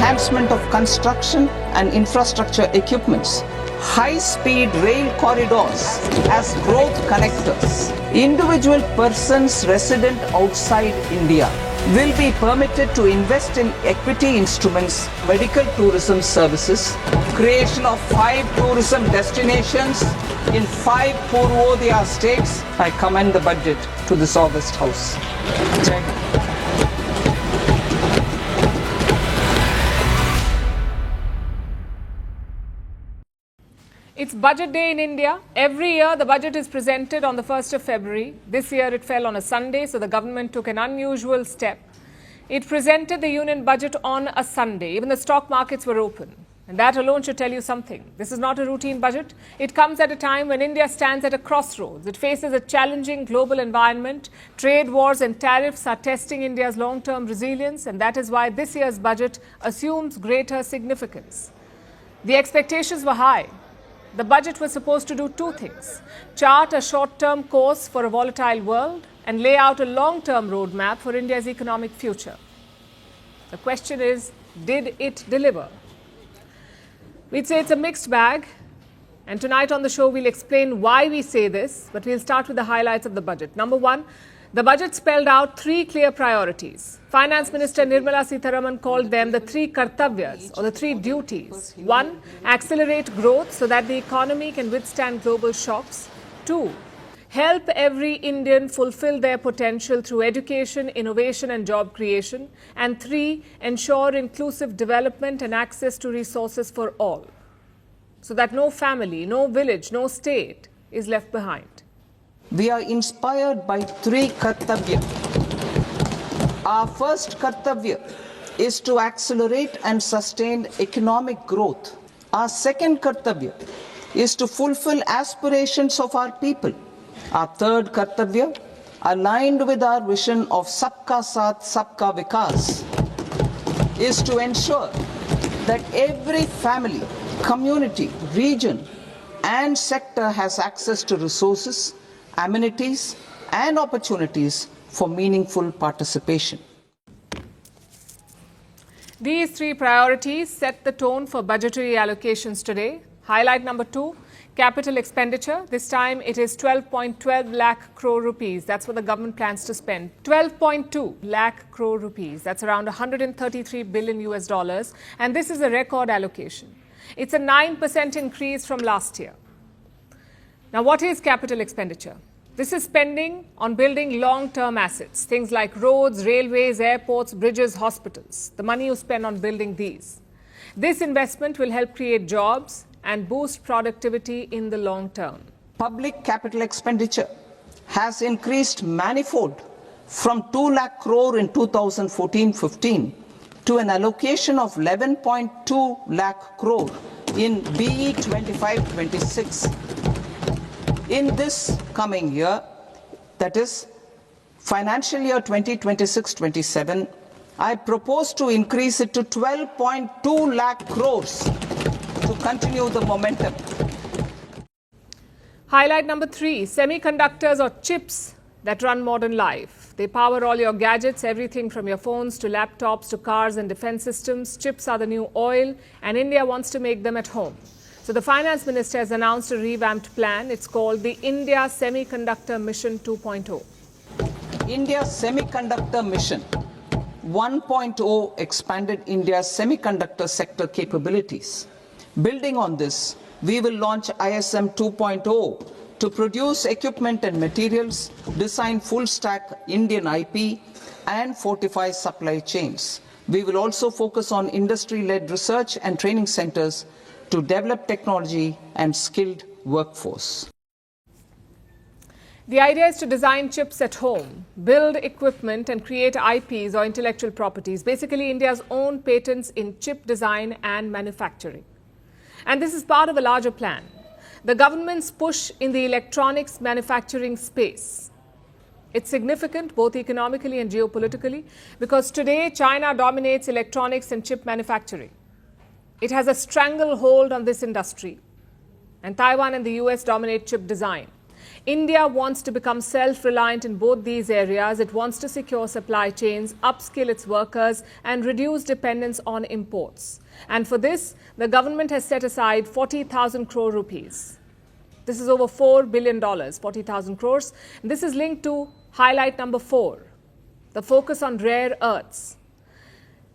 enhancement of construction and infrastructure equipments, high-speed rail corridors as growth connectors. Individual persons resident outside India will be permitted to invest in equity instruments, medical tourism services, creation of 5 tourism destinations in 5 Purvodaya states. I commend the budget to this august House. Jai Hind. It's budget day in India. Every year the budget is presented on the 1st of February. This year it fell on a Sunday, so the government took an unusual step. It presented the union budget on a Sunday. Even the stock markets were open. And that alone should tell you something. This is not a routine budget. It comes at a time when India stands at a crossroads. It faces a challenging global environment. Trade wars and tariffs are testing India's long-term resilience, and that is why this year's budget assumes greater significance. The expectations were high. The budget was supposed to do 2 things: chart a short-term course for a volatile world and lay out a long-term roadmap for India's economic future. The question is, did it deliver? We'd say it's a mixed bag, and tonight on the show we'll explain why we say this, but we'll start with the highlights of the budget. Number 1, the budget spelled out 3 clear priorities. Finance Minister Nirmala Sitharaman called them the 3 kartavyas, or the 3 duties. 1, accelerate growth so that the economy can withstand global shocks. 2, help every Indian fulfill their potential through education, innovation and job creation. And 3, ensure inclusive development and access to resources for all, so that no family, no village, no state is left behind. We are inspired by 3 kartavya. Our first kartavya is to accelerate and sustain economic growth. Our second kartavya is to fulfill aspirations of our people. Our third kartavya, aligned with our vision of Sabka Saath, Sabka Vikas, is to ensure that every family, community, region and sector has access to resources, amenities and opportunities for meaningful participation. These 3 priorities set the tone for budgetary allocations today. Highlight number 2, capital expenditure. This time it is 12.12 lakh crore rupees. That's what the government plans to spend. 12.2 lakh crore rupees. That's around 133 billion US dollars. And this is a record allocation. It's a 9% increase from last year. Now, what is capital expenditure? This is spending on building long-term assets, things like roads, railways, airports, bridges, hospitals. The money you spend on building these. This investment will help create jobs and boost productivity in the long term. Public capital expenditure has increased manifold from 2 lakh crore in 2014-15 to an allocation of 11.2 lakh crore in BE 25-26. In this coming year, that is financial year 2026-27, I propose to increase it to 12.2 lakh crores to continue the momentum. Highlight number 3, semiconductors or chips that run modern life. They power all your gadgets, everything from your phones to laptops to cars and defense systems. Chips are the new oil, and India wants to make them at home. So the Finance Minister has announced a revamped plan. It's called the India Semiconductor Mission 2.0. India Semiconductor Mission 1.0 expanded India's semiconductor sector capabilities. Building on this, we will launch ISM 2.0 to produce equipment and materials, design full-stack Indian IP, and fortify supply chains. We will also focus on industry-led research and training centers to develop technology and skilled workforce. The idea is to design chips at home, build equipment and create IPs or intellectual properties, basically India's own patents in chip design and manufacturing. And this is part of a larger plan. The government's push in the electronics manufacturing space. It's significant both economically and geopolitically because today China dominates electronics and chip manufacturing. It has a stranglehold on this industry, and Taiwan and the US dominate chip design. India wants to become self-reliant in both these areas. It wants to secure supply chains, upskill its workers, and reduce dependence on imports. And for this, the government has set aside 40,000 crore rupees. This is over $4 billion, 40,000 crores. This is linked to highlight number 4, the focus on rare earths.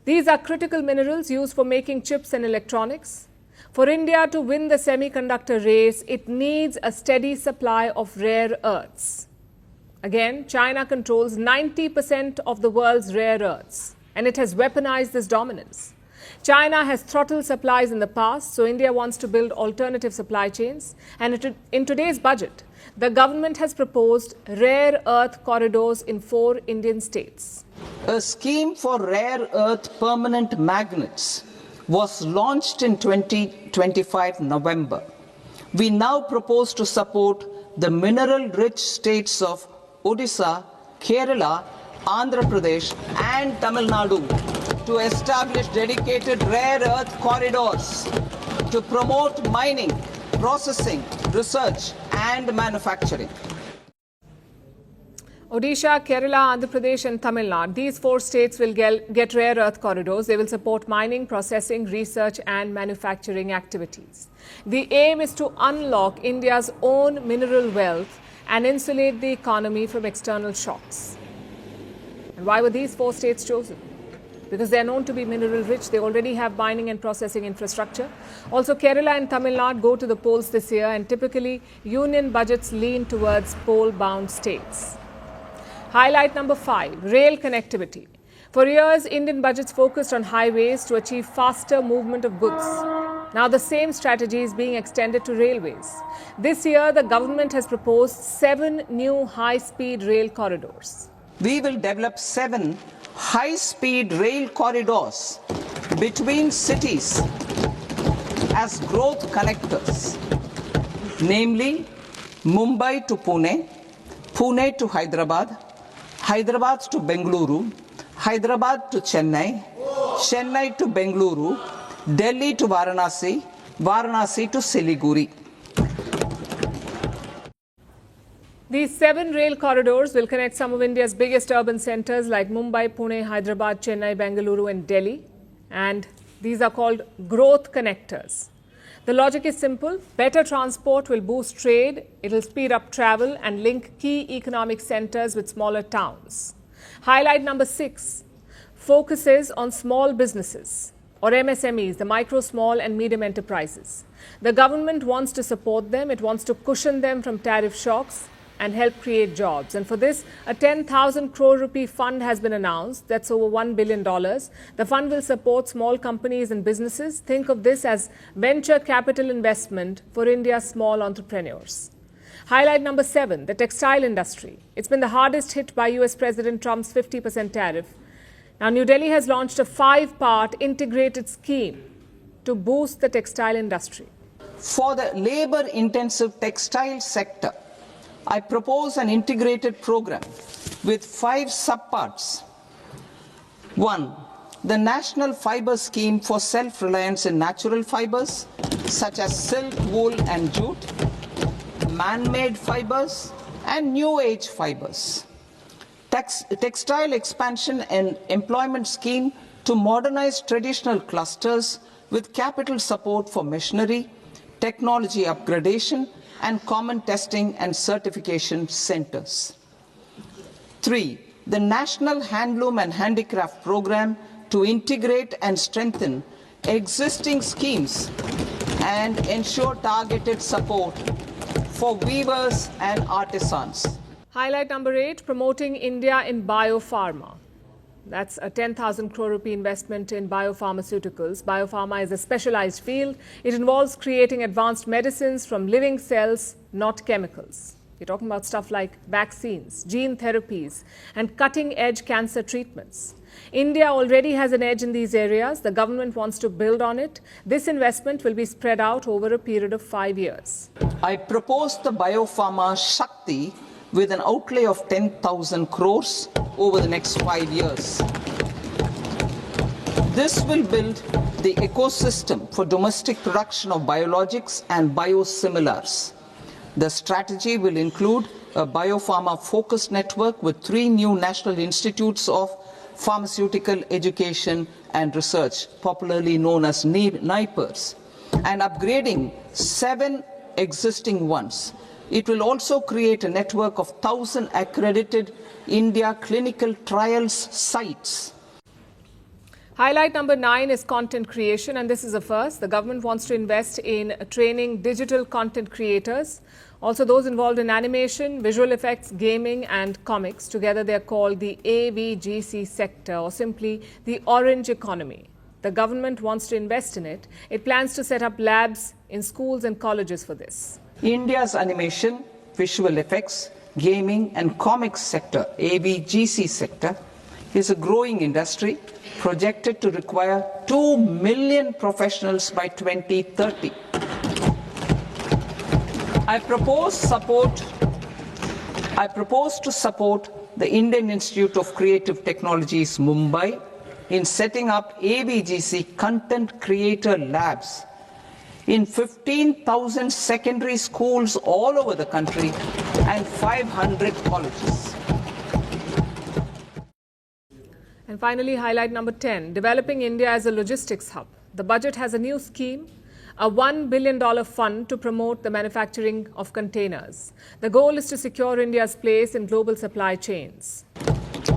These are critical minerals used for making chips and electronics. For India to win the semiconductor race, it needs a steady supply of rare earths. Again, China controls 90% of the world's rare earths, and it has weaponized this dominance. China has throttled supplies in the past, so India wants to build alternative supply chains. And in today's budget, the government has proposed rare earth corridors in 4 Indian states. A scheme for rare earth permanent magnets was launched in 2025 November. We now propose to support the mineral-rich states of Odisha, Kerala, Andhra Pradesh and Tamil Nadu to establish dedicated rare earth corridors to promote mining, processing, research and manufacturing. Odisha, Kerala, Andhra Pradesh and Tamil Nadu, these 4 states will get rare earth corridors. They will support mining, processing, research and manufacturing activities. The aim is to unlock India's own mineral wealth and insulate the economy from external shocks. And why were these 4 states chosen? Because they are known to be mineral rich. They already have mining and processing infrastructure. Also, Kerala and Tamil Nadu go to the polls this year, and typically union budgets lean towards poll-bound states. Highlight number 5, rail connectivity. For years, Indian budgets focused on highways to achieve faster movement of goods. Now the same strategy is being extended to railways. This year, the government has proposed 7 new high-speed rail corridors. We will develop 7 high-speed rail corridors between cities as growth connectors, namely Mumbai to Pune, Pune to Hyderabad, Hyderabad to Bengaluru, Hyderabad to Chennai, Chennai to Bengaluru, Delhi to Varanasi, Varanasi to Siliguri. These 7 rail corridors will connect some of India's biggest urban centers like Mumbai, Pune, Hyderabad, Chennai, Bengaluru and Delhi. And these are called growth connectors. The logic is simple. Better transport will boost trade, it will speed up travel and link key economic centers with smaller towns. Highlight number 6 focuses on small businesses or MSMEs, the micro, small and medium enterprises. The government wants to support them. It wants to cushion them from tariff shocks and help create jobs. And for this, a 10,000 crore rupee fund has been announced. That's over $1 billion. The fund will support small companies and businesses. Think of this as venture capital investment for India's small entrepreneurs. Highlight number 7, the textile industry. It's been the hardest hit by US President Trump's 50% tariff. Now, New Delhi has launched a 5-part integrated scheme to boost the textile industry. For the labor-intensive textile sector, I propose an integrated program with 5 subparts. 1. The National Fiber Scheme for Self-Reliance in Natural Fibers, such as silk, wool and jute, man-made fibers and new-age fibers. Textile expansion and employment scheme to modernize traditional clusters with capital support for machinery, technology upgradation, and common testing and certification centers. 3. The National Handloom and Handicraft Program to integrate and strengthen existing schemes and ensure targeted support for weavers and artisans. Highlight number 8, promoting India in biopharma. That's a 10,000 crore rupee investment in biopharmaceuticals. Biopharma is a specialized field. It involves creating advanced medicines from living cells, not chemicals. You're talking about stuff like vaccines, gene therapies, and cutting-edge cancer treatments. India already has an edge in these areas. The government wants to build on it. This investment will be spread out over a period of 5 years. I propose the Biopharma Shakti with an outlay of 10,000 crores over the next 5 years. This will build the ecosystem for domestic production of biologics and biosimilars. The strategy will include a biopharma-focused network with 3 new national institutes of pharmaceutical education and research, popularly known as NIPERs, and upgrading 7 existing ones. It will also create a network of 1,000 accredited India clinical trials sites. Highlight number 9 is content creation, and this is a first. The government wants to invest in training digital content creators, also those involved in animation, visual effects, gaming and comics. Together they are called the AVGC sector, or simply the orange economy. The government wants to invest in it. It plans to set up labs in schools and colleges for this. India's animation, visual effects, gaming and comics sector, AVGC sector, is a growing industry projected to require 2 million professionals by 2030. I propose to support the Indian Institute of Creative Technologies, Mumbai, in setting up AVGC content creator labs in 15,000 secondary schools all over the country and 500 colleges. And finally, highlight number 10, developing India as a logistics hub. The budget has a new scheme, a $1 billion fund to promote the manufacturing of containers. The goal is to secure India's place in global supply chains.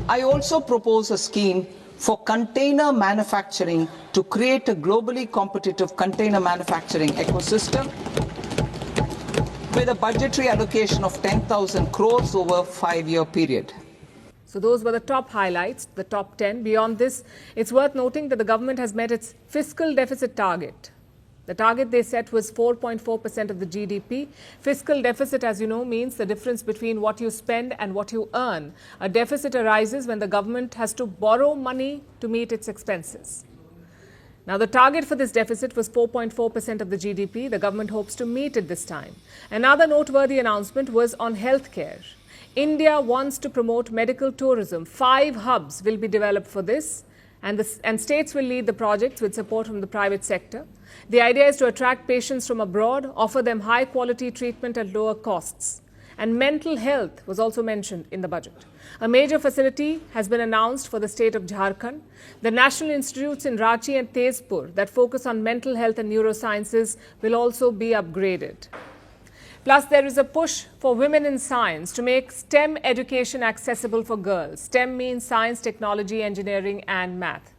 I also propose a scheme for container manufacturing to create a globally competitive container manufacturing ecosystem with a budgetary allocation of 10,000 crores over a 5-year period. So those were the top highlights, the top 10. Beyond this, it's worth noting that the government has met its fiscal deficit target. The target they set was 4.4% of the GDP. Fiscal deficit, as you know, means the difference between what you spend and what you earn. A deficit arises when the government has to borrow money to meet its expenses. Now, the target for this deficit was 4.4% of the GDP. The government hopes to meet it this time. Another noteworthy announcement was on healthcare. India wants to promote medical tourism. 5 hubs will be developed for this, and states will lead the projects with support from the private sector. The idea is to attract patients from abroad, offer them high-quality treatment at lower costs. And mental health was also mentioned in the budget. A major facility has been announced for the state of Jharkhand. The national institutes in Ranchi and Tezpur that focus on mental health and neurosciences will also be upgraded. Plus, there is a push for women in science to make STEM education accessible for girls. STEM means science, technology, engineering and math.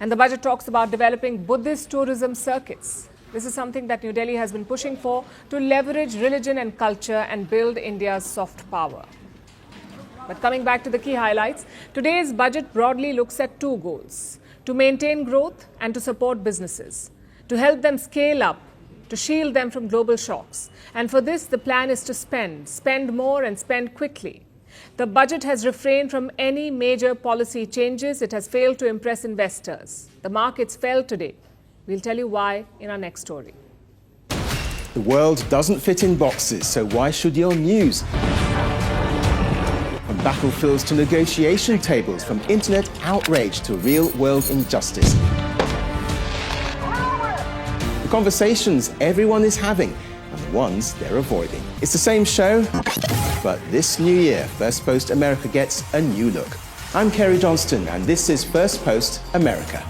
And the budget talks about developing Buddhist tourism circuits. This is something that New Delhi has been pushing for to leverage religion and culture and build India's soft power. But coming back to the key highlights, today's budget broadly looks at 2 goals: to maintain growth and to support businesses, to help them scale up, to shield them from global shocks. And for this, the plan is to spend more and spend quickly. The budget has refrained from any major policy changes. It has failed to impress investors. The markets fell today. We'll tell you why in our next story. The world doesn't fit in boxes, so why should your news? From battlefields to negotiation tables, from internet outrage to real-world injustice. The conversations everyone is having and the ones they're avoiding. It's the same show, but this new year, First Post America gets a new look. I'm Kerry Johnston, and this is First Post America.